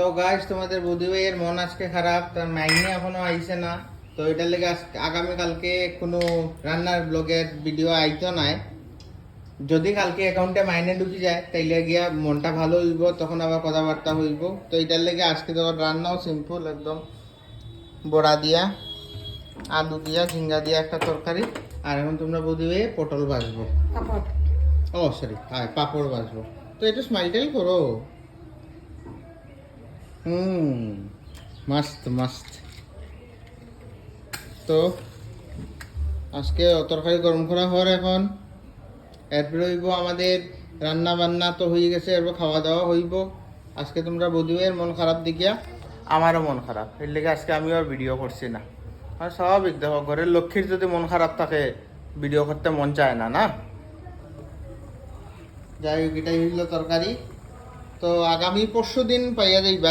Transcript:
তো গাইস তোমাদের বৌদি ভাইয়ের মন আজকে খারাপ, তার মাইনে এখনো আইছে না। তো এটার লেগে আগামীকালকে কোনো রান্নার ব্লগের ভিডিও আইতো নাই। যদি কালকে অ্যাকাউন্টে মাইনে ঢুকি যায় তাইলে গিয়া মনটা ভালো হইব, তখন আবার কথাবার্তা হইব। তো এটার লেগে আজকে যখন রান্নাও সিম্পল একদম, বড়া দিয়া, আলু দিয়া, ঝিঙ্গা দিয়া একটা তরকারি। আর এখন তোমরা বৌদি ভাইয়ে পটল ভাজবো। ও সরি, হ্যাঁ পাপড় ভাজবো। তো একটু স্মাইলটাই করো। মস্ত মস্ত। তো আজকে তরকারি গরম করা হওয়ার এখন, এরপরে হইব আমাদের রান্না বান্না তো হয়ে গেছে, এরপর খাওয়া দাওয়া হইব। আজকে তোমরা বধুয়ের মন খারাপ দেখিয়া আমারও মন খারাপ, এর লেগে আজকে আমিও আর ভিডিও করছি না। আর স্বাভাবিক, দেখো ঘরের লক্ষ্মীর যদি মন খারাপ থাকে ভিডিও করতে মন চায় না না। যাই হোক, এটাই হইল তরকারি। তো আগামী 4 দিন পাইয়া যাইবা